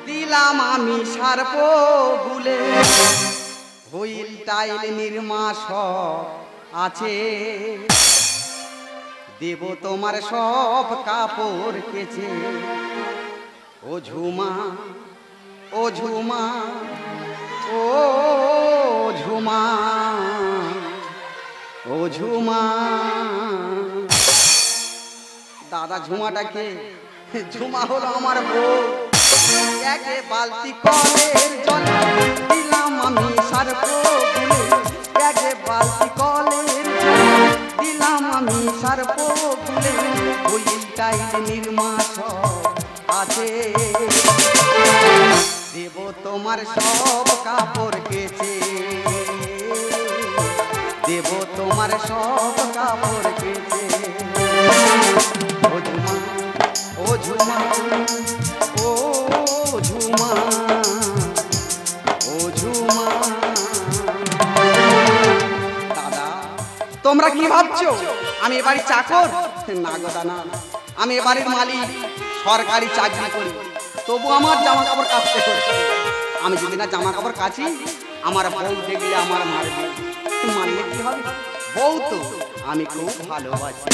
দিলাম আমি সার্প গুলে, হুইল টাইল নির্মা সব আছে, দেব তোমার সব কাপড় কেচে। ও ঝুমা, ও ঝুমা, ও ঝুমা, ও ঝুমা। দাদা ঝুমাটাকে, ঝুমা হলো আমার বউ। একে বালতি কলের জল দিলাম আমি সার্প গুলে, একে বালতি কলের জল দিলাম আমি সার্প গুলে, হুইল টাইল নির্মা সব আছে, দেব তোমার সব কাপড় কেচে, দেব তোমার সব কাপড় কেচে। ও ঝুমা, ও ঝুমা, ও ঝুমা, ও ঝুমা। দাদা তোমরা কি ভাবছো আমি এ বাড়ির চাকর? না গো দাদা, আমি এ বাড়ির মালিক, সরকারি চাকরি করি, তবু আমার জামা কাপড় কাচতে হচ্ছে। আমি যদি না জামা কাপড় কাচি, আমার বউ দেখলে আমার মারবে। মানলে কি হবে? বউ তো আমি খুব ভালোবাসি।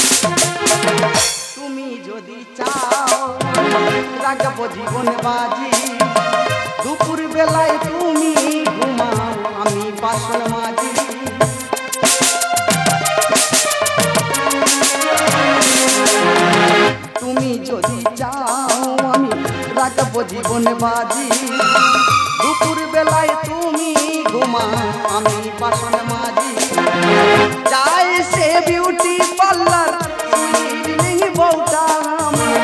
তুমি যদি চাও রাখবো জীবন বাজি, দুপুর বেলায় তুমি ঘুমাও, আমি বাসন মাজি। তুমি যদি চাও আমি রাখবো জীবন বাজি, দুপুর বেলায় তুমি ঘুমাও, আমি বাসন মাজি। যায় সে বিউটি পার্লার সুইট বউটা আমার,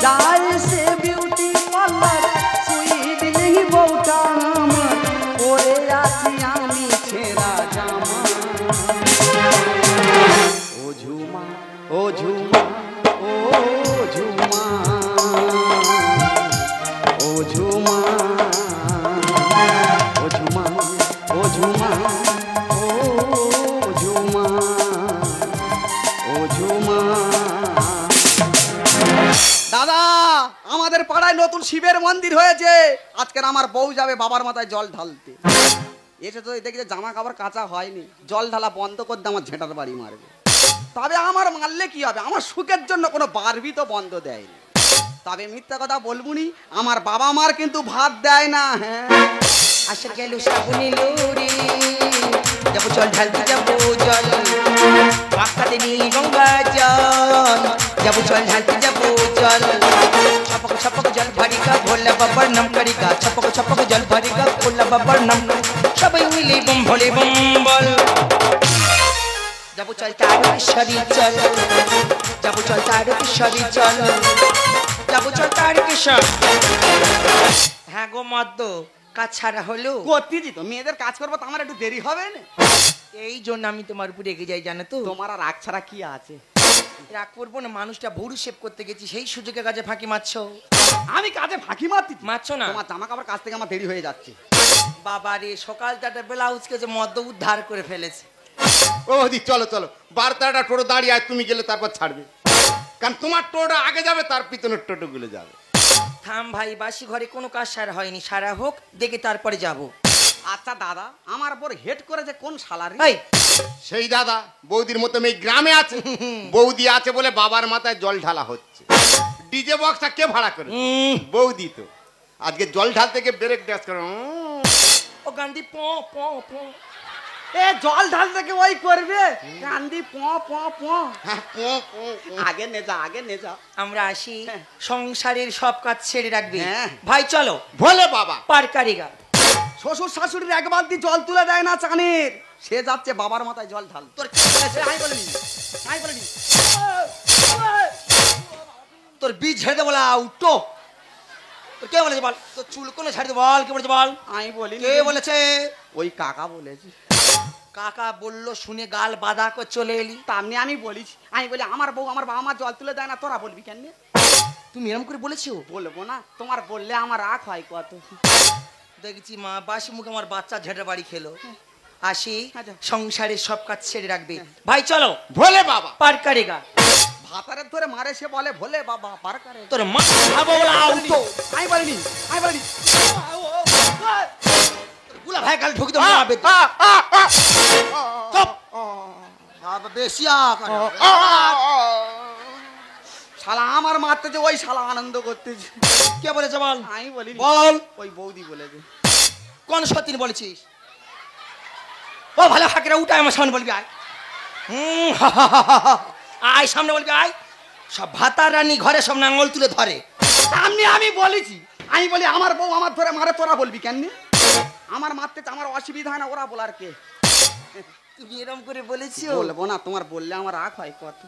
যায় সে বিউটি পার্লার সুইট বউটা আমার, পরে আছি আমি ছেঁড়া জামা। ও ঝুমা, ও ঝুমা, ও ঝুমা, ও ঝুমা, ও ঝুমা, ও ঝুমা, ও ঝুমা, ও ঝুমা। দাদা আমাদের পাড়ায় নতুন শিবের মন্দির হয়েছে, আজকের আমার বউ যাবে বাবার মাথায় জল ঢালতে। এসে তো দেখে জামা কাপড় কাঁচা হয়নি, জল ঢালা বন্ধ করতে আমার ঝেঁটার বাড়ি মারবে। তবে আমার মারলে কি হবে, আমার সুখের জন্য কোনো বারবি তো বন্ধ দেয়নি। তবে মিথ্যা কথা বলবুনি, আমার বাবা মার কিন্তু ভাত দেয় না। হ্যাঁ আসে গেল শ্রাবণী লুরি, যাবো জল ঢালতে যাবো জল, বাঁকাতে নীল গঙ্গা জল, যাবো জল ঢালতে যাবো জল। ছপক ছপক জল ভরিকা ভোলা বাবার নাম করিকা, ছপক ছপক জল ভরিকা ভোলা বাবার নাম, সবাই মিলে বম ভোলে বম বল। যাবো চল তারকেশ্বরী চল, যাবো চল তারকেশ্বরী চল, যাবো চল তারকেশ্বর। হ্যাঁ গো মদ্য কাজ ছাড়া হলো? করতেছি তো, মেয়েদের কাজ করবো তো আমার একটু দেরি হবে না। এই জন্য আমি তোমার উপর রেগে যাই জানো তো। তোমার আর রাগ ছাড়া কি আছে? রাগ করবো না, মানুষটা ভুরু শেভ করতে গেছি, সেই সুযোগে কাজে ফাঁকি মারছো। আমি কাজে ফাঁকি মারছি? মারছো না? তোমার জামা কাপড় কাজ থেকে আমার দেরি হয়ে যাচ্ছে। বাবা রে, সকালটা ব্লাউজ কেছে মদ্য উদ্ধার করে ফেলেছে। ও দি চলো চলো, 12-13টা টোটো দাঁড়িয়ে আর তুমি গেলে তারপর ছাড়বে, কারণ তোমার টোটো আগে যাবে, তার পিছনের টোটো গুলো যাবে। থাম ভাই, বাসি ঘরে কোনো কাজ সারা হয়নি, সারা হোক দেখে তারপরে যাব। আচ্ছা দাদা, আমার উপর হেড করেছে কোন শালারি? এই সেই দাদা বৌদির মতো মেয়ে গ্রামে আছে, বৌদি আছে বলে বাবার মাথায় জল ঢালা হচ্ছে। ডিজে বক্সটা কে ভাড়া করে? বৌদি তো। আজকে জল ঢালতে গিয়ে ব্রেক ড্যান্স করে। ও গান্ধী প প প, এ জল ঢাল থেকে ওই করবে কান্দি প প প। আগে নে যা, আগে নে যা। আমরা আসি, সংসারের সব কাজ ছেড়ে রাখবি। হ্যাঁ। ভাই চলো বলে বাবা। পারকারিগা। শ্বশুর শাশুড়ির এক বালতি জল তুলে দেয় না চানের, সে যাচ্ছে বাবার মাথায় জল ঢাল। তোর আমি বলিনি, আমি বলিনি, তোর বীজ ছেড়ে দেবো না, উঠো। তোর কে বলেছে বল? তোর চুল কোনো ছেড়ে দে বল, কে বলেছে বল? আমি বলিনি। কে বলেছে? ওই কাকা বলেছে। কাকা বললো শুনে গাল বাঁধা করে চলে এলি। তামনি আমি বলিছি, আমি বলি আমার বউ আমার বাবা মা জল তুলে দেয় না, তোরা বলবি কেন? তুমি এরকম করে বলেছো? বলবো না, তোমার বললে আমার রাগ হয় কত। দেখেছি মা বাসি মুখে আমার বাচ্চা ঝেঁটে বাড়ি খেলো। আসি, সংসারের সব কাজ ছেড়ে রাখবে। ভাই চলো বলে বাবা। পার কারেগা। ভাতারের ধরে মারে, সে বলে ভোলে বাবা পার করে। তোর মা খাবো বলা উঠো। আমি আমি বলিনি আমি বলিনি গুলা ভাই কাল ঢুকি তো মারবে চুপ বেশি শালা আমার মারতেছে ওই শালা আনন্দ করতেছে কে বলেছে বল আমি বলিনি বল ওই বৌদি বলেছে কোন সত্যি বলেছিস ও ভালো হাকিরা উঠায় আমার সামনে বলবি আয় আয় সামনে বলবি আয় সব ভাতা রানী ঘরে সব নাঙ্গল তুলে ধরে সামনে আমি বলেছি আমি বলি আমার বউ আমার ধরে মারে তোরা বলবি কেন আমার মারতে আমার অসুবিধা হয় না ওরা বলার কে তুমি এরকম করে বলেছিস বলবো না তোমার বললে আমার রাগ হয় কত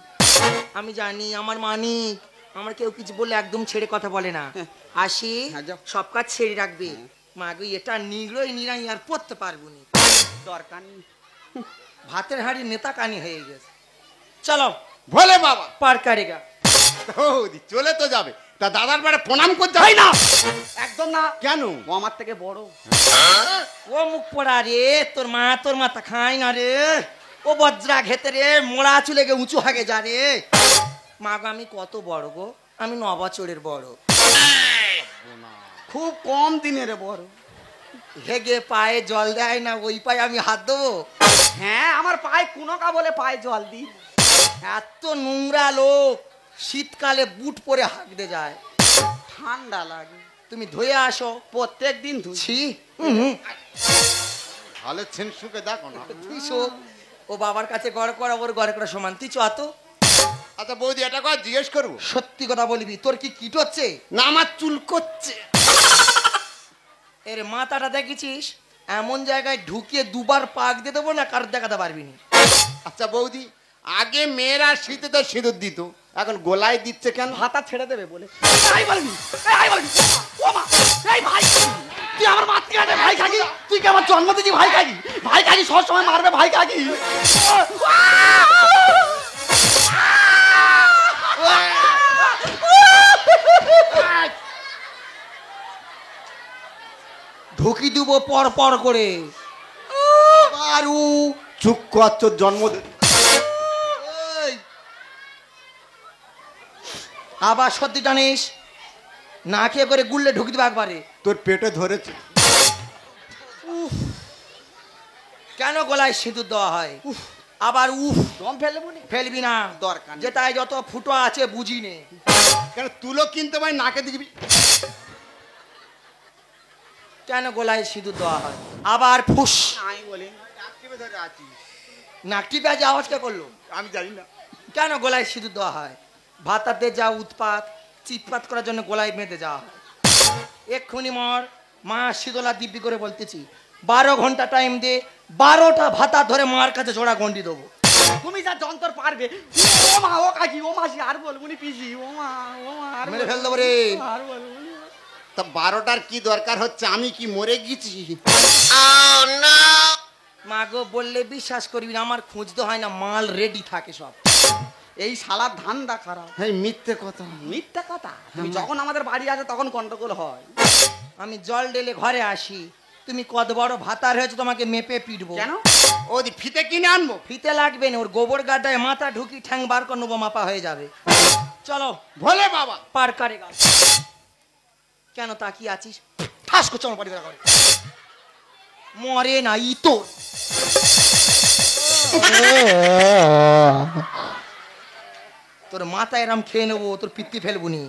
আমি জানি আমার মানিক আমার কেউ কিছু বললে একদম ছেড়ে কথা বলে না আসি হ্যাঁ, যাও। সব কাজ ছেড়ে রাখবে মা গো এটা নিগড়ই নিরাই আর পড়তে পারবো নি দরকার নেই ভাতের হাঁড়ি নেতা কানি হয়ে গেছে চলো বলে বাবা পার কারেগা বৌদি চলে তো যাবে তা দাদার বাড়ি প্রণাম করতে হয় হয় না না একদম না কেন ও আমার থেকে বড় ও মুখ পড়া রে তোর মাথা খাই না রে ও বজ্রা ঘেতে রে মোড়া চুলে গে উঁচু হাগে যা রে মা গো আমি কত বড় গো আমি 9 বছরের বড় খুব কম দিনের বড় হেগে পায়ে জল দেয় না ওই পায়ে আমি হাত দেবো হ্যাঁ আমার পায়ে কুনকা বলে পায়ে জল দি এত নোংরা লোক শীতকালে বুট পরে হাঁকতে যায় ঠান্ডা লাগে তুমি ধুয়ে আসো প্রত্যেক দিন ধুই ছি ভালো ছেনসুকে দেখো না তুই শোক ও বাবার কাছে ঘর করা ওর ঘরে করা সমান তুই চ তো আচ্ছা বৌদি এটা কথা জিজ্ঞেস করবো সত্যি কথা বলবি তোর কি কিট হচ্ছে না আমার চুল করছে এর মাথাটা দেখেছিস এমন জায়গায় ঢুকিয়ে দুবার পাক দিয়ে দেবো না কারোর দেখাতে পারবি না আচ্ছা বৌদি আগে মেয়েরা শীতে সিঁদুর দিত এখন গোলায় দিচ্ছে কেন ভাতা ছেড়ে দেবে বলে আই বলবি আই বলবি ও মা এই ভাই তুই আমার মারতে গেছে ভাই কাকি তুই কি আমার জন্ম দিয়েছি ভাই কাকি সব সময় মারবে ভাই কাকি ঢুকি দিব পর পর করে আরু চুপ কর জন্ম এই, আবার সত্যি জানিস না খেয়ে করে গুললে ঢুকি দিব একবারে তোর পেটে ধরেছে কেন গলায় সিঁদুর দেওয়া হয় আবার উফ দম ফেলে বলি ফেলবি না দরকার নেই। যেটাই যত ফুটো আছে বুঝি নে কেন তুলো কিনতে পারি নাকে দিবি কেন গলায় সিঁদুর দেওয়া হয় আবার ফুস আমি বলি ধরে আছিস নাকটি পেঁয়াজ আওয়াজ কে করলো আমি জানি না কেন গলায় সিঁদুর দেওয়া হয় ভাতাতে যা উৎপাত চিৎপাত করার জন্য গলায় বেঁধে যাওয়া হয় এক্ষুনি মা শীতলা দিব্যি করে বলতেছি 12 ঘন্টা টাইম দে 12টা ভাতা ধরে মার কাছে জোড়া গন্ডি দেবো তুমি যা যন্তর পারবে ও মা ও কাকি ও মাসি আর বলবুনি পিসি ও মা আর মেরে ফেল দেবো রে আর বলবুনি তা 12টার কি দরকার হচ্ছে আমি কি মরে গেছি মা গো বললে বিশ্বাস করবি না আমার খুঁজতে হয় না মাল রেডি থাকে সব এই শালার ধান্দা খারাপ হ্যাঁ মিথ্যে কথা মিথ্যা কথা তুমি যখন আমাদের বাড়ি আসে তখন গন্ডগোল হয় আমি জল ঢেলে ঘরে আসি তুমি কত বড় ভাতার হয়েছে তোমাকে মেপে পিটবো কেন ওদি ফিতে কিনে আনবো ফিতে লাগবে না ওর গোবর গাড্ডায় মাথা ঢুকি ঠ্যাং বার করে নেবো মাপা হয়ে যাবে চলো ভোলে বাবা পার কারে গা কেন তাকিয়ে আছিস ঠাস করছে আমার পরিবার করে মরে না ই তো তোর মাথা এরম খেয়ে নেবো তোর পিত্তি ফেলবুনি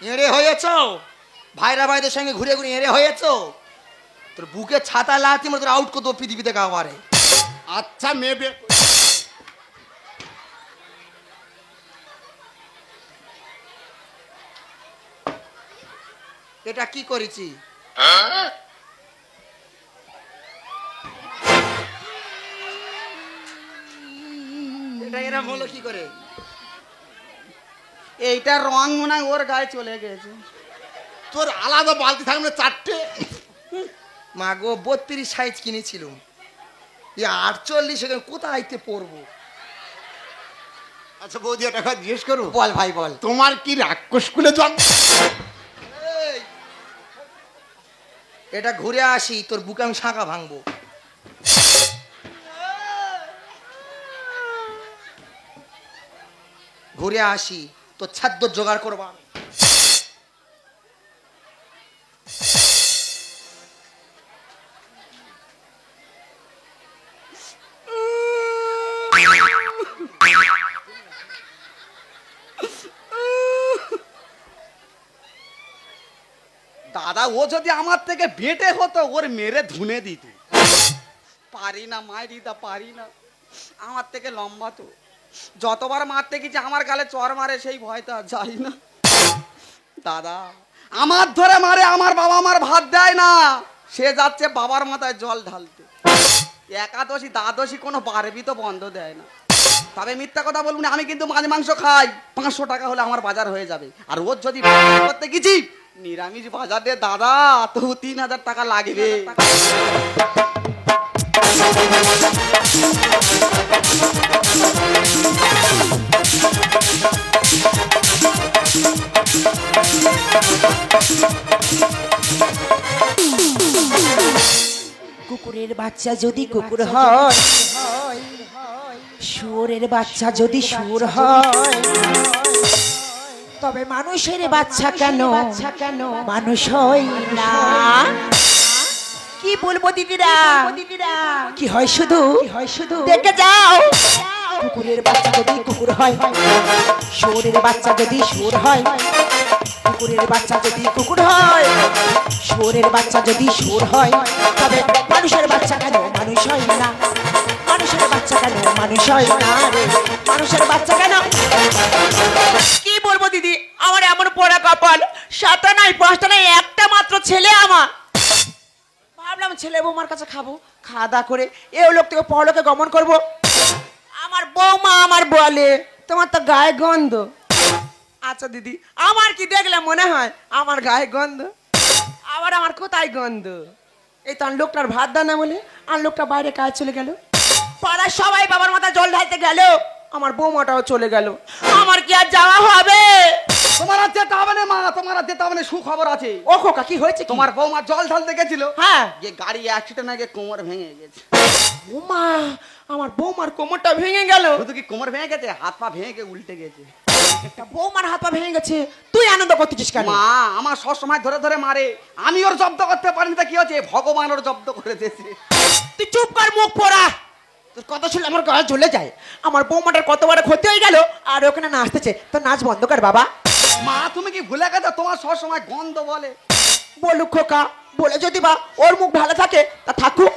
এড়ে হয়েছ ভাইরা ভাইদের সঙ্গে ঘুরে ঘুরে এড়ে হয়েছ তোর বুকে ছাতা লাথি মতো আউট করতো পৃথিবীতে গাওয়ারে আচ্ছা মেয়ে বের কর। এটা কি করেছি এটা এরম হলো কি করে এইটা রং মনে হয় ওর গায়ে চলে গেছে তোর আলাদা বালতি থাকবে 4টে মা গো 32 সাইজ কিনেছিলাম 48 এখানে কোথায়তে পড়বো আচ্ছা বৌদি এটা কথা জিজ্ঞেস করবো বল ভাই বল তোমার কি রাক্ষস কুলে জন্ম এই, এটা ঘুরে আসি তোর বুকে আমি শাঁখা ভাঙবো ঘুরে আসি, তোর ছাদ্য জোগাড় করবো আমি। দাদা ও যদি আমার থেকে বেটে হতো ওর মেরে ধুনে দিত। পারি না মাইরিদা, পারি না, আমার থেকে লম্বা তো। যতবার মারতে গেছি আমার গালে চর মারে, সেই ভয়টা যাই না। দাদা আমার ধরে মারে, আমার বাবা আমার ভাত দেয় না, সে যাচ্ছে বাবার মাথায় জল ঢালতে। একাদশী দ্বাদশী কোনো বারবি তো বন্ধ দেয় না। তবে মিথ্যা কথা বলবো না, আমি কিন্তু মাছ মাংস খাই। 500 টাকা হলে আমার বাজার হয়ে যাবে। আর ওর যদি করতে গেছি নিরামিষ বাজার দিয়ে দাদা, তো 3000 টাকা লাগবে। কুকুরের বাচ্চা যদি কুকুর হয়, শুয়োরের বাচ্চা যদি শুয়োর হয়, তবে মানুষের বাচ্চা কেন মানুষ হয় না? কি বলবো দিদিরা, কি হয় শুধু দেখে যাও। কুকুরের বাচ্চা যদি কুকুর হয়, শুয়োরের বাচ্চা যদি শুয়োর হয়, কুকুরের বাচ্চা যদি কুকুর হয়, শুয়োরের বাচ্চা যদি শুয়োর হয়, তবে মানুষের বাচ্চা কেন মানুষ হয় না? মানুষের বাচ্চা কেন মানুষ হয় না রে? মানুষের বাচ্চা কেন? কি বলবো দিদি, আমার এমন পড়া কপাল, 7টা নাই 5টা নাই, একটা মাত্র ছেলে আমার। ভাবলাম ছেলে বৌমার কাছে খাবো, খাওয়া দাওয়া করে এ লোক থেকে পরলোকে গমন করব। আমার বৌমা আমার বলে, তোমার তো গায়ে গন্ধ। আচ্ছা দিদি, আমার কি দেখলে মনে হয় আমার গায়ে গন্ধ? আবার আমার কোথায় গন্ধ? এই তো লোকটার ভাত দানা বলে আর লোকটা বাইরে কাজ চলে গেল। পাড়ার সবাই বাবার মাথা জল ঢালতে গেল, আমার বৌমাটাও চলে গেল। আমার কি আর যাওয়া হবে? তোমার আর যেতে হবে না মা, তোমার আর যেতে হবে না, সুখবর আছে। ও খোকা, কি হয়েছে? তোমার বৌমা জল ঢালতে গেছিল, হ্যাঁ, যে গাড়ি অ্যাক্সিডেন্ট হয়ে কোমর ভেঙে গেছে। বৌমা, আমার বৌমার কোমরটা ভেঙে গেল। শুধু কি কোমর ভেঙে গেছে, হাত পা ভেঙে উল্টে গেছে। বৌমার হাত পা ভেঙে গেছে, তুই আনন্দ করতেছিস কেন? মা আমার সব সময় ধরে ধরে মারে, আমি ওর জব্দ করতে পারিনি, তা কি হচ্ছে, ভগবান ওর জব্দ করে দিয়েছে। তুই চুপ কর, মুখ পোড়া। তোর কথা শুনলে আমার গলা জ্বলে যায়। আমার বৌমাটার কত বড় ক্ষতি হয়ে গেল, আর ওখানে নাচতেছে। তো নাচ বন্ধ কর বাবা। মা তুমি কি ভুলে গেছো, তোমার সব সময় গন্ধ বলে। বলুক খোকা, বলে যদি বা ওর মুখ ভালো থাকে তা থাকুক।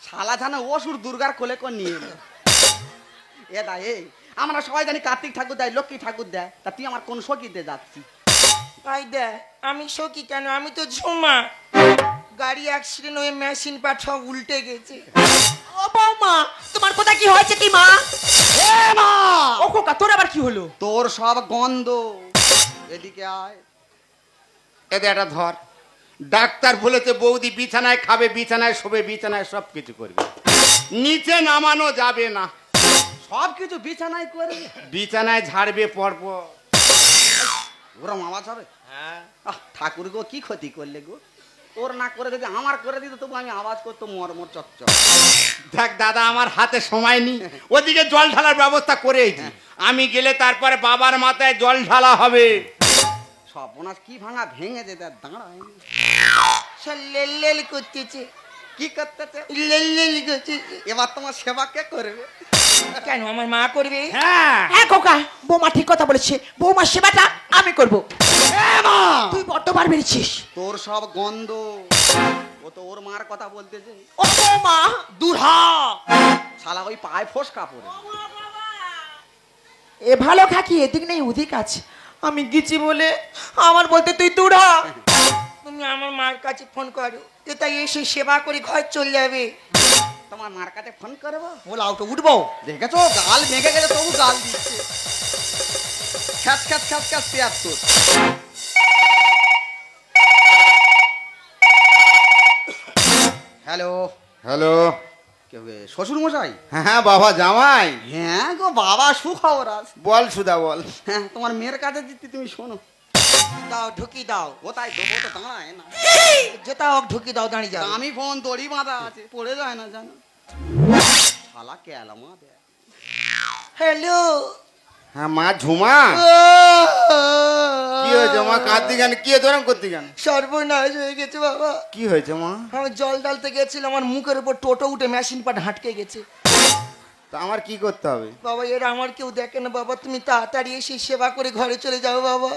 শালা জানা অসুর দুর্গার কোলে করে নিয়ে এলো। এ দা এই আমরা সবাই জানি কার্তিক ঠাকুর দেয়, লক্ষ্মী ঠাকুর দেয়, তা তুই আমার কোন সখীতে যাচ্ছি? ভাই দে, আমি সখী কেন, আমি তো ঝুমা। গাড়ি অ্যাক্সিডেন্ট হয়ে মেশিন পাট সব উল্টে গেছে। ও বৌমা, তোমার কথা কি হয়েছে কি মা? এ মা, ও খোকা, তোর আবার কি হলো? তোর সব গন্ধ, এদিকে আয়। এতে একটা ধর, ডাক্তার বলেছে বৌদি বিছানায় খাবে, বিছানায় শোবে, বিছানায় সব কিছু করবে, নিচে নামানো যাবে না। সব কিছু বিছানায় করে, বিছানায় ঝাড়বে পরপর। ওরম আওয়াজ হবে? হ্যাঁ, ঠাকুর গো কি ক্ষতি করলে গো, ওর না করে যদি আমার করে দিত তবু আমি আওয়াজ করতো মরমর চচ্চর। দেখ দাদা, আমার হাতে সময় নেই, ওদিকে জল ঢালার ব্যবস্থা করেছি। আমি গেলে তারপরে বাবার মাথায় জল ঢালা হবে। সর্বনাশ, কি ভাঙা ভেঙে যেতে দাঁড়ায়। সে লেল লেল করতেছে। কি করতেছে? লেল লেল করতেছে। এবার তোমার সেবা কে করবে? কেন, আমার মা করবে? হ্যাঁ, হ্যাঁ খোকা, বৌমা ঠিক কথা বলেছে, বৌমার সেবাটা আমি করব। তুই বড্ডবার বেরিয়েছিস। তোর সব গন্ধ, ও তো ওর মার কথা বলতেছে। ও বৌমা, দূর হ, শালা ওই পায়ে ফোসকা পড়ে। এ ভালো খাকি, এদিক নেই ওদিক আছে। আমি গেছি বলে আমার বলতে তুই দূর হ। তুমি আমার মার কাছে ফোন করো, যে তাই এসে সেবা করে ঘর চলে যাবে। তোমার মার কাছে ফোন করবো, বলাও তো উঠবো। দেখেছো গাল মেঘে গেছে তবু গাল দিচ্ছে। খ্যাচ খ্যাচ খ্যাচ খ্যাচ পেয়ার তোর। Hello, hello. কেউ শ্বশুর মশাই? হ্যাঁ বাবা জামাই। হ্যাঁ গো বাবা, সুখবর আছে। বল সুদা বল। হ্যাঁ, তোমার মেয়ের কাছে দিতে তুমি শোনো। দাও ঢুকি দাও, কোথায় দেবো তো দাঁড়ায় না। যেটা হোক ঢুকি দাও, দাঁড়িয়ে যাও। আমি ফোন দড়ি বাঁধা আছে, পড়ে যায় না জানো। শালা কেলামা দে। হ্যালো, হ্যাঁ মা ঝুমা, কি হয়েছে মা? কাঁদতি কেন? কি দরম করতি কেন? সর্বনাশ হয়ে গেছে বাবা। কি হয়েছে মা? আমি জল ঢালতে গেছিলাম, আমার মুখের উপর টোটো উঠে মেশিন পাট হাটকে গেছে। তা আমার কি করতে হবে? বাবা এর আমার কেউ দেখে না বাবা, তুমি তাড়াতাড়ি এসে সেবা করে ঘরে চলে যাও বাবা।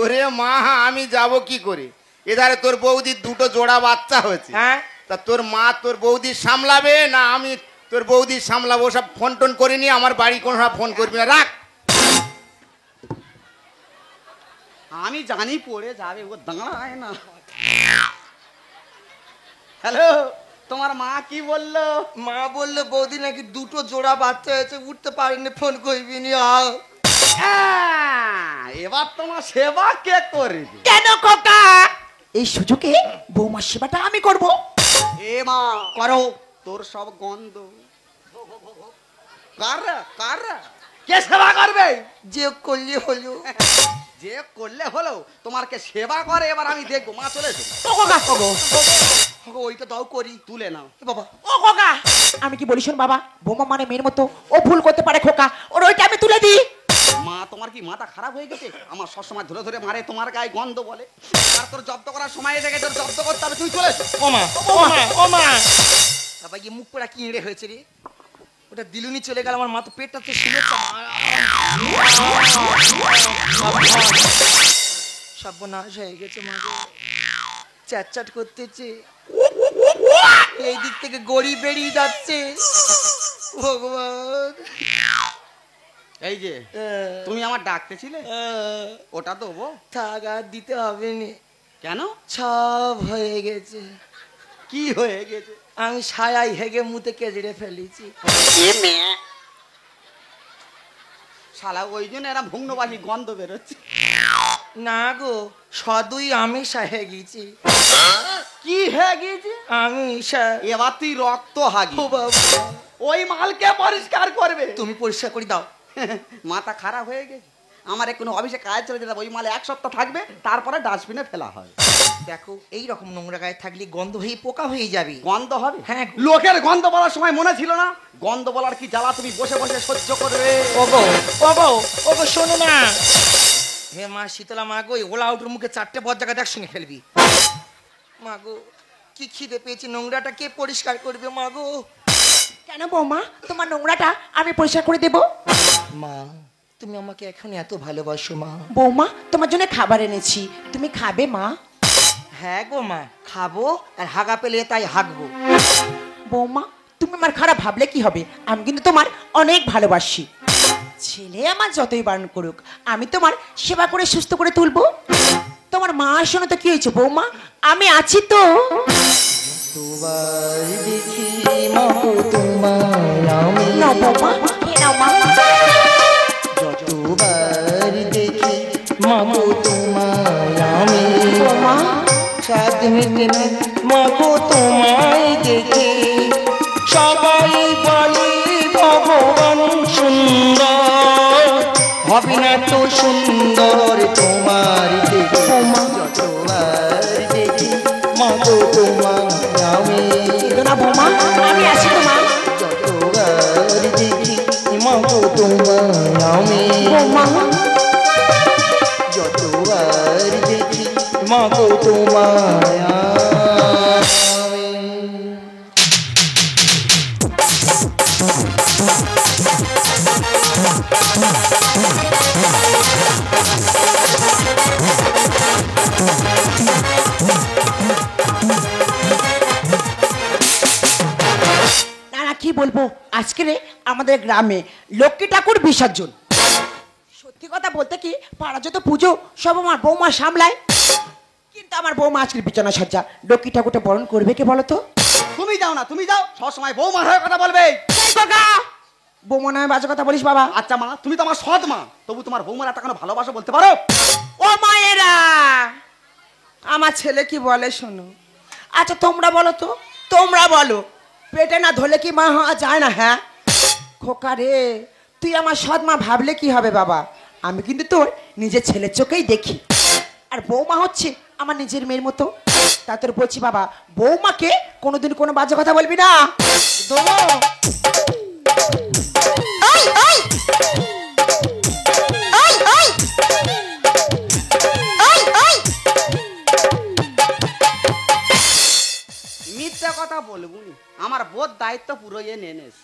ওরে মা, আমি যাব কি করে? এধারে তোর বৌদির দুটো জোড়া বাচ্চা হয়েছে। হ্যাঁ, তা তোর মা তোর বৌদি সামলাবে না আমি তোর বৌদি সামলাবো? সব ফোন টোন করিনি, আমার বাড়ি কোনো ফোন করবি না, রাখ। আমি জানি পড়ে যাবে, ও দাঁড়ায় না। হ্যালো, তোমার মা কি বললো? মা বললো বৌদি নাকি দুটো জোড়া বাচ্চা হয়েছে, উঠতে পারিনি, ফোন করবি নি। আও এবার তোমার সেবা কে করবে? কেন খোকা? এই সুযোগে বৌমার সেবাটা আমি করব। এ মা করো, তোর সব গন্ধ। কার কে সেবা করবে? যে করলে হলো। যে করলে হলো, তোমার কে সেবা করে এবার আমি দেখবো। মা চলে এসো। ও খোকা, ওগো, ওইটা দাও করি। তুলে নাও। এ বাবা, ও খোকা, আমি কি বলি শোন বাবা, বৌমা মানে মেয়ের মতো, ও ভুল করতে পারে খোকা, ওর ওইটা আমি তুলে দিই। মা তোমার কি মাথা খারাপ হয়ে গেছে? আমার সবসময় ধরে ধরে মারে, তোমার গায়ে গন্ধ বলে। আর তোর জব্দ করার সময় এসে গেছে, তোর জব্দ করতে হবে। তুই চলে এসো। ওমা ওমা, বাবা এই মুখ পোড়া কি এড়ে হয়েছে রে? ওটা দিলুনি চলে গেল, আমার মা তো পেটটা তো শুনে সর্বনাশ হয়ে গেছে। মা চ্যাট চ্যাট করতেছে, এই দিক থেকে গড়ি বেরিয়ে যাচ্ছে। ভগবান, এই যে তুমি আমার ডাকতেছিলে, ওটা দেবো? থাক আর দিতে হবে না, কেন? সব হয়ে গেছে। কি হয়ে গেছে? আমি ছায়াই হেগে মুতে কেজড়ে ফেলেছি। শালা ওই জন্য এরা ভুগ্নবাসী গন্ধ বেরোচ্ছে। না গো, সদুই আমি হয়ে গেছি। কি হয়ে গিয়েছে? আমি এবার তুই রক্ত হাগি। ও বাবা, ওই মালকে পরিষ্কার করবে। তুমি পরিষ্কার করে দাও। মাথা খারাপ হয়ে গেছে আমার। কোনো অফিসে কাজ চলে যেতে, ওই মালে 1 সপ্তাহ থাকবে, তারপরে ডাস্টবিনে ফেলা হয়। দেখো এই রকম নোংরা গায়ে থাকলে গন্ধ হয়ে পোকা হয়ে যাবে। গন্ধ হবে? হ্যাঁ। লোকের গন্ধ বলার সময় মনে ছিল না? গন্ধ বলার কি জ্বালা তুমি বসে বসে সহ্য করবে? ওগো ওগো ওগো, শোনো না। হে মা শীতলা, মা গো, ওলা আউটের মুখে 4টে বজ্জাকাত একসঙ্গে ফেলবি। মা গো, কি খিদে পেয়েছে, নোংরাটা কে পরিষ্কার করবে? মা গো। কেন বৌমা, তোমার নোংরাটা আমি পরিষ্কার করে দেব। মা তুমি আমাকে এখন এত ভালোবাসো মা। বৌমা, তোমার জন্য খাবার এনেছি, তুমি খাবে মা? হ্যাঁ গো মা, খাবো, আর হাগা পেলে তাই হাগবো। বৌমা, তুমি আমার খারাপ ভাবলে কি হবে? আমি কিন্তু তোমার অনেক ভালোবাসি। ছেলে আমার যতই বারণ করুক, আমি তোমার সেবা করে সুস্থ করে তুলবো। তোমার মা শোনো তো, কি হয়েছে বৌমা? আমি আছি তো। দুবার দেখি মা তোমায় আমি, নাও বৌমা, খেয়ে নাও মা। যতবার দেখি মা তোমায় আমি, বৌমা, সাত মিনিট মা তোমায় দেখে সবাই বলে ভগবান সুন্দর, হবে না তো সুন্দর তোমার দেখে। যতবার দেখি মা তোমায় আমি, কেঁদো না বৌমা, আমি আছি তো মা। যতবার দেখি মা তোমায় আমি, বৌমা, যতবার দেখি মা তোমায় আমি। না না, কি বলবো, আজকে রে আমাদের গ্রামে লক্ষ্মী ঠাকুর বিসর্জন। সত্যি কথা বলতে কি, পাড়া যত পুজো সব আমার বৌমা সামলায়, কিন্তু আমার বৌমা আজকের বিছানা সজ্জা, লক্ষ্মী ঠাকুরটা বরণ করবে কে বলো তো? তুমি যাও না, তুমি যাও, সবসময় বৌমার হয়ে কথা বলবে। বৌমা নামে বাজে কথা বলিস বাবা? আচ্ছা মা, তুমি তো আমার সৎ মা, তবু তোমার বৌমার একটা কোনো ভালোবাসা বলতে পারো? ও মায়েরা, আমার ছেলে কি বলে শোনো। আচ্ছা তোমরা বলো তো, তোমরা বলো পেটে না ধরলে কি মা হওয়া যায় না? হ্যাঁ খোকা রে, তুই আমার সৎ মা ভাবলে কি হবে বাবা? আমি কিন্তু তোর নিজের ছেলের চোখেই দেখি, আর বৌমা হচ্ছে আমার নিজের মেয়ের মতো। তা তোর বলছি বাবা, বৌমাকে কোনোদিন কোনো বাজে কথা বলবি না। দেবো। এই, এই! এই, এই! এই, এই! মিথ্যা কথা বলবো নি, আমার বোধ দায়িত্ব পুরো এ নেনেস,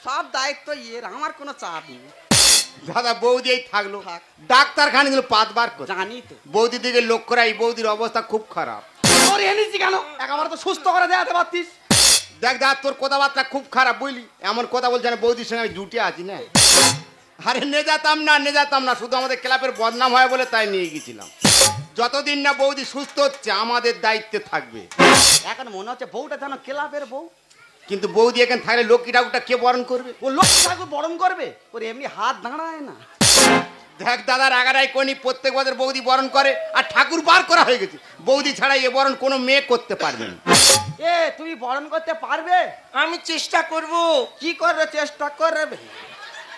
সব দায়িত্ব এর, আমার কোনো চাপ নেই। দাদা বৌদি এই থাকলো, থাক। ডাক্তারখানে গেল 5 বার করে। জানি তো বৌদির দিকে লক্ষ্য রাখি, বৌদির অবস্থা খুব খারাপ। তোর এনেছি কেন? আমার তো সুস্থ করে দেখাতে পারতিস। দেখ দাদা, তোর কথাবার্তা খুব খারাপ বুঝলি, এমন কথা বলছে না বৌদির সঙ্গে আমি জুটে আছি না। আরে নে যেতাম না, শুধু আমাদের ক্লাবের বদনাম হয় বলে তাই নিয়ে গেছিলাম। যতদিন না বৌদি সুস্থ হচ্ছে আমাদের দায়িত্বে থাকবে। এখন মনে হচ্ছে বউটা যেন ক্লাবের বউ। কিন্তু বৌদি এখানে থাকলে লক্ষ্মী ঠাকুরটা কে বরণ করবে? ও লক্ষ্মী ঠাকুর বরণ করবে, ওর এমনি হাত দাঁড়ায় না। দেখ দাদা, রাগারাই কোনি প্রত্যেক বছর বৌদি বরণ করে, আর ঠাকুর বার করা হয়ে গেছে। বৌদি ছাড়া এ বরণ কোনো মেয়ে করতে পারবে না। এ তুমি বরণ করতে পারবে? আমি চেষ্টা করব। কি করবে? চেষ্টা করবে।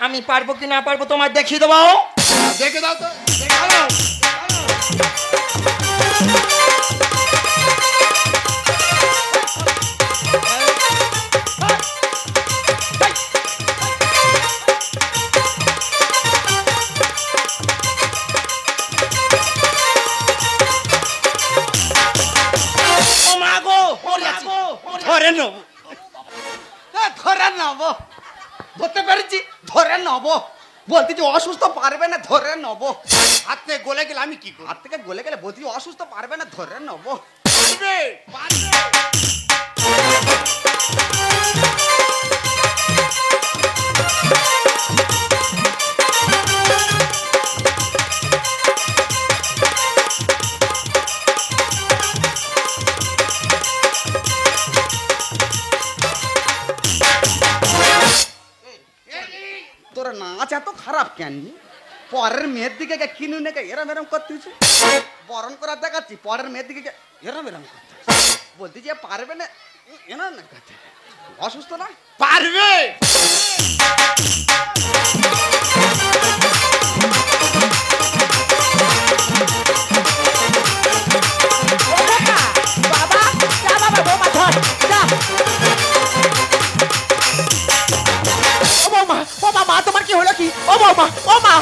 আমি পারবো কি না পারবো তোমার দেখিয়ে দেবো। দেখে দাও তো। ও মা গো, ধরে নেব। ধরে নেবো? ধরতে পেরেছি, ধরে নেবো। বলতে যে অসুস্থ পারবে না, ধরে নেবো। হাত থেকে গলে গেলে আমি কি করব? হাত থেকে গলে গেলে বলতে যে অসুস্থ পারবে না, ধরে নেবো। পারবে, পারবে। তোর নাচ এত খারাপ কেন? পরের মেয়ের দিকে কিনু নেকে এরম এরম করতেছে, বরণ করা দেখাচ্ছি, পরের মেয়ের দিকে এরম এরম করতে বলতে যে পারবে না, এরম না করতে। অসুস্থ না? পারবে। ও কাকা, বাবা, যা বাবা, বৌমা ধর, যা। ও বৌমা, ও মা, তোমার কি হলো কি? ও বৌমা, ও মা।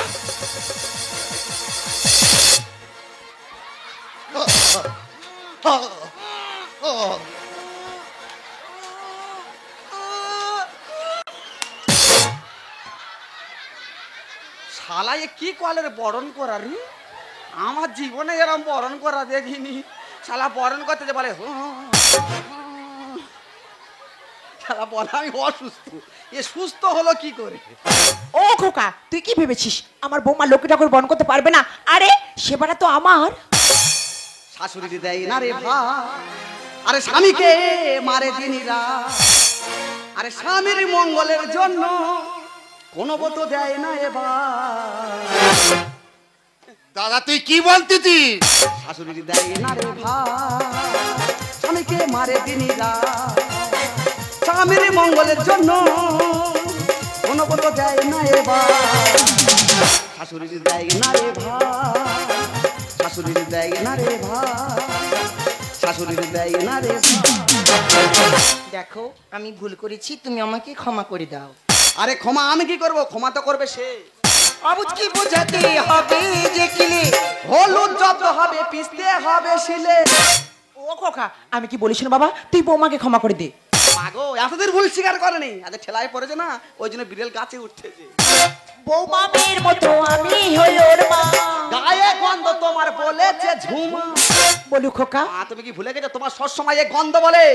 শালা এ কি কলের বরণ করা রে? আমার জীবনে এরম বরণ করা দেখিনি। শালা বরণ করতে যে বলে শালা বলে আমি অসুস্থ। এ সুস্থ হলো কি করে? ও খোকা, তুই কি ভেবেছিস আমার বৌমা লক্ষ্মী ঠাকুর বরণ করতে পারবে না? আরে সেবাটা তো আমার। শাশুড়ি দেয় না রে ভাই, আরে স্বামীকে মারে দিনীরা, আরে স্বামীর মঙ্গলের জন্য কোনো বতো দেয় না এবার। দাদা তুই কি বলতেছিস? শাশুড়ি দেয় না রে ভাই, স্বামীকে মারে দিনীরা, স্বামীর মঙ্গলের জন্য কোনো বতো দেয় না এবার। শাশুড়ি দেয় না রে ভাই, শাশুড়ি দেয় না রে ভাই, শাশুড়ি দেয় না রে ভাই। দেখো আমি ভুল করেছি, তুমি আমাকে ক্ষমা করে দাও। আরে ক্ষমা আমি কি করব? ক্ষমা তো করবে সে। অবুঝ কি বোঝাতে হবে যে কিলে, হলুদ জব্দ হবে, পিষতে হবে শিলে। ও খোকা, আমি কি বলিস না বাবা, তুই বৌমাকে ক্ষমা করে দে। মাগো এতদিন ভুল স্বীকার করেনি, আজ ঠেলায় পড়েছে না, ওই জন্য বিড়াল গাছে উঠতেছে। বৌমা মেয়ের মতো আমি হই ওর মা। গায়ে গন্ধ তোমার বলেছে ঝুমা। বলু খোকা, তুমি কি ভুলে গেছো তোমার সব সময় এই গন্ধ বলে?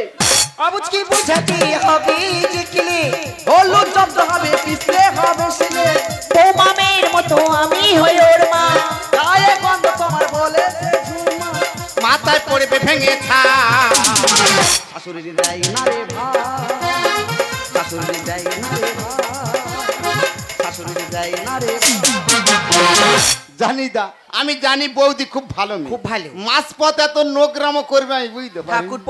অবুঝ কি বোঝাতে হবে যে কিলে, হলুদ জব্দ হবে, পিষতে হবে শিলে। বৌমা মেয়ের মতো আমি হই ওর মা। গায়ে গন্ধ তোমার বলেছে ঝুমা। মাথায় পড়বে ভেঙে ছা। শাশুড়ি দেয় না রে ভাই, শাশুড়ি দেয় না রে ভাই, শাশুড়ি দেয় না রে ভাই। জানি দা, আমি জানি বৌদি খুব ভালো মেয়ে। খুব ভালো। মাঝপথ এত নোগ্রামও করবে আমি বুঝতে পারি। ঠাকুর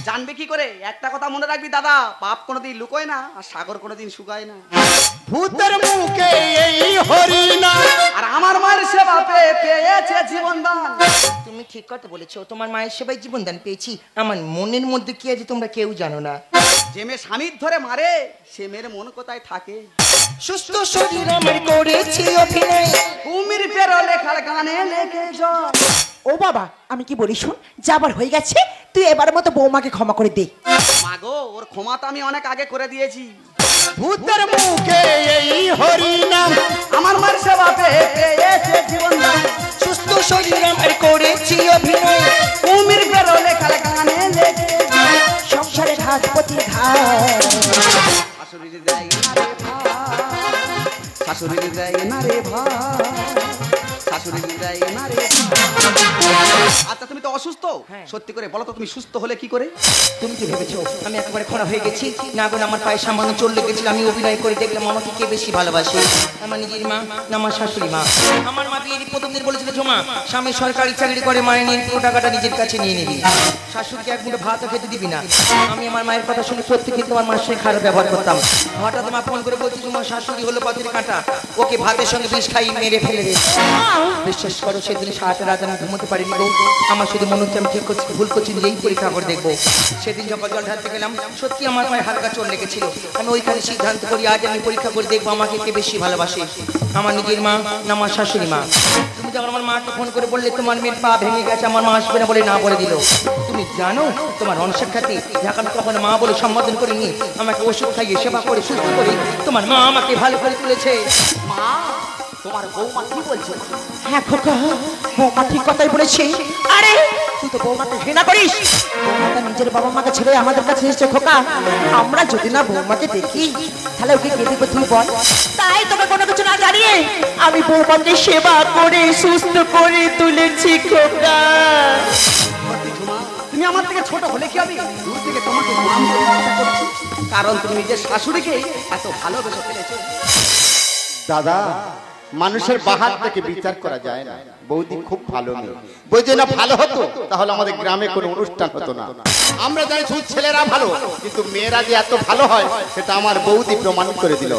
জানবে কি করে? একটা কথা মনে রাখবি দাদা, পাপ কোনোদিন লুকোয় না আর সাগর কোনোদিন শুকায় না। ভূতের মুখে এই হরিণা, আর আমার মায়ের সেবা পেয়ে পেয়েছে জীবনদান। তুমি ঠিক কথা বলেছো, তোমার মায়ের সেবাই জীবনদান পেয়েছি। আমার মনের মধ্যে কি আছে তোমরা কেউ জানো না। যে মেয়ে স্বামীর ধরে মারে সে মেয়ের মন কোথায় থাকে? সুস্থ শরীর আমার করেছি অভিনয়। কুমির পেরোলে খাল গানে লেগে যায়। ও বাবা, আমি কি বলি শোন, যাবার হয়ে গেছে, তুই এবার মতো বৌমাকে ক্ষমা করে দে। মাগো, ওর ক্ষমা তো আমি অনেক আগে করে দিয়েছি। ভূতের মুখে এই হরিণা, আমার মায়ের সেবা পেয়ে পেয়েছে জীবনদান। সুস্থ শরীর আমার করেছি অভিনয়। কুমির পেরোলে খাল গানে লেগে যায়। সংসারে ঘাস প্রতি ঘাস, শাশুড়ির দেয় না রে ভাই, শাশুড়ির দেয় না রে ভাই, শাশুড়ির দেয় না রে ভাই। আচ্ছা তুমি তো অসুস্থ, সত্যি করে বলো তো তুমি সুস্থ হলে কি করে? তুমি কি ভেবেছো আমি একেবারে খোঁড়া হয়ে গেছি? না গো, আমার পায়ে সামান্য চোট লেগেছিল, আমি অভিনয় করে দেখলাম আমাকে কে বেশি ভালোবাসে, আমার নিজের মা না আমার শাশুড়ি মা। আমার মা বিয়ের প্রথম দিন বলেছিল, ঝোমা স্বামী সরকারি চাকরি করে, মায়ের নিয়ে পুরো টাকাটা নিজের কাছে নিয়ে নিবি, শাশুড়িকে এক মুঠো ভাতও খেতে দিবি না। আমি আমার মায়ের কথা শুনে সত্যি কিন্তু আমার মার সঙ্গে খারাপ ব্যবহার করতাম। হঠাৎ মা ফোন করে বলছি, তোমার শাশুড়ি হলো পথের কাঁটা, ওকে ভাতের সঙ্গে বিষ খাই মেরে ফেলে রে। বিশ্বাস করো সেদিন সারাটা রাত আমি ঘুমোতে পারিনি গো। আমার শুধু মনে হচ্ছে আমি ঠিক করছি, ভুল করছি, নিজেই পরীক্ষা করে দেখবো। সেদিন যখন জল ঢালতে গেলাম সত্যি আমার পায়ে হালকা চোট লেগেছিল। আমি ওইখানে সিদ্ধান্ত করি আজ আমি পরীক্ষা করে দেখবো আমাকে কে বেশি ভালোবাসে, আমার নিজের মা না আমার শাশুড়ি মা। তুমি যখন আমার মাকে ফোন করে বললে তোমার মেয়ের পা ভেঙে গেছে, আমার মা আসবে না বলে না বলে দিল। তুমি জানো তোমার অনসার খাতে যাকে আমি কখনো মা বলে সম্বোধন করিনি, আমাকে ওষুধ খাইয়ে সেবা করে সুস্থ করে তোমার মা আমাকে ভালো করে তুলেছে। মা, তোমার বৌমা কি বলছে? হ্যাঁ খোকা, বৌমা ঠিক কথাই বলেছে। আরে তুই তো বৌমাকে ঘৃণা করিস। বৌমা তার নিজের বাবা মাকে ছেড়ে আমাদের কাছে এসেছে খোকা। আমরা যদি না বৌমাকে দেখি তাহলে ওকে কে দেখবে তুই বল? তাই তোকে কোনো কিছু না জানিয়ে আমি বৌমাকে সেবা করে সুস্থ করে তুলেছি খোকা। তুমি আমার থেকে ছোট হলে কি হবে? দূর থেকে তোমাকে নাম করে চেষ্টা করছি, কারণ তুমি নিজের শাশুড়িকে এত ভালোবেসে ফেলেছো। দাদা, মানুষের বাহার থেকে বিচার করা যায় না। বৌদি খুব ভালো মেয়ে, বৌদি না ভালো হতো তাহলে আমাদের গ্রামে কোনো অনুষ্ঠান হতো না। আমরা জানি শুধু ছেলেরা ভালো, কিন্তু মেয়েরা যে এত ভালো হয় সেটা আমার বৌদি প্রমাণ করে দিল।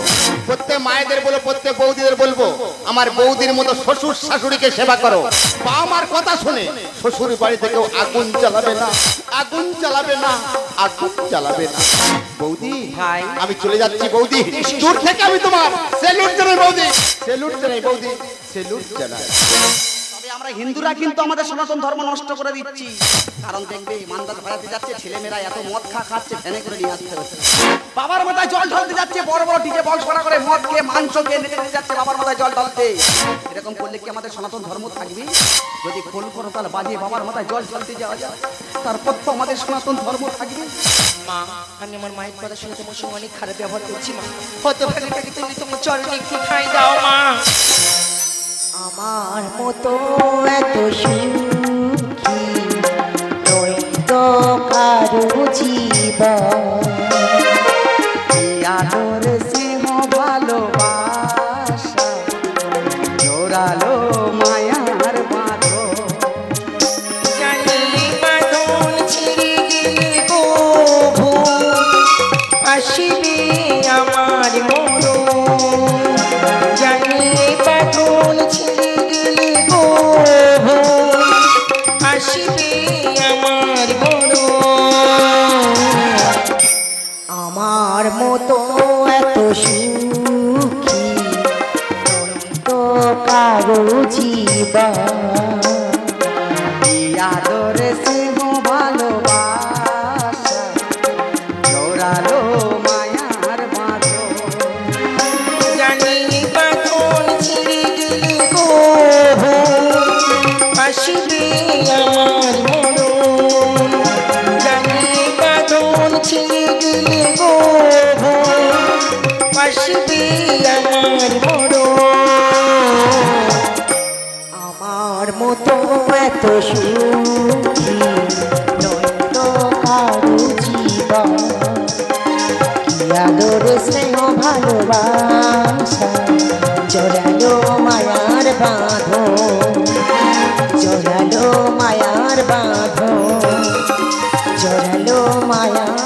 প্রত্যেক মায়েদের বলো, প্রত্যেক বৌদিদের বলবো, আমার বৌদির মতো শ্বশুর শাশুড়িকে সেবা করো। বা আমার কথা শুনে শ্বশুর বাড়ি থেকেও আগুন জ্বালাবে না, আগুন জ্বালাবে না, আগুন জ্বালাবে না। বৌদি ভাই, আমি চলে যাচ্ছি বৌদি, দূর থেকে আমি তোমার স্যালুট জানাই বৌদি, স্যালুট জানাই বৌদি, স্যালুট জানাই। তবে আমরা হিন্দুরা কিন্তু আমাদের সনাতন ধর্ম নষ্ট করে দিচ্ছি, কারণ দেখবে মান্দার ভাড়াতে যাচ্ছে, ছেলেমেয়েরা এত মদ খাচ্ছে, ভ্যানে করে নিয়ে আসতে হচ্ছে। বাবার মাথায় জল ঢালতে যাচ্ছে, বড় বড় ডিজে বক্স ভাড়া করে মদ খেয়ে মাংস খেয়ে নেচে নেচে যাচ্ছে বাবার মাথায় জল ঢালতে। এরকম করলে কি আমাদের সনাতন ধর্ম থাকবে? যদি খোল করো তাহলে বাজে বাবার মাথায় জল ঢালতে যাওয়া যায়, তারপর তো আমাদের সনাতন ধর্ম থাকবে। মা, আমি আমার মায়ের কথা শুনে তোমার সঙ্গে অনেক খারাপ ব্যবহার করছি মা। হয়তো ভাগিটাকে তুমি তোমার চরণে একটু ঠাঁই দাও মা। আমার মতো এত সুখী নই তো কারো জীবন, আদর স্নেহ ভালোবাসা জোরালো মায়ার বাঁধন। জানি বাঁধন ছিঁড়ে গেলে গো আসিবে আমার মরণ। জানি বাঁধন ছিঁড়ে গেলে গো আসিবে আমার মরণ। আমার মতো এত সুখী নই তো কারো জীবন, আদর স্নেহ ভালোবাসা জোরালো মায়ার বাঁধন। জানি বাঁধন ছিঁড়ে গেলে গো আসিবে আমার মরণ। জানি বাঁধন ছিঁড়ে গেলে গো আসিবে আমার মরণ। আমার মতো এত সুখী নই তো কারো জীবন, কি আদর স্নেহ ভালোবাসা জোরালো মায়ার বাঁধন। গেল মায়া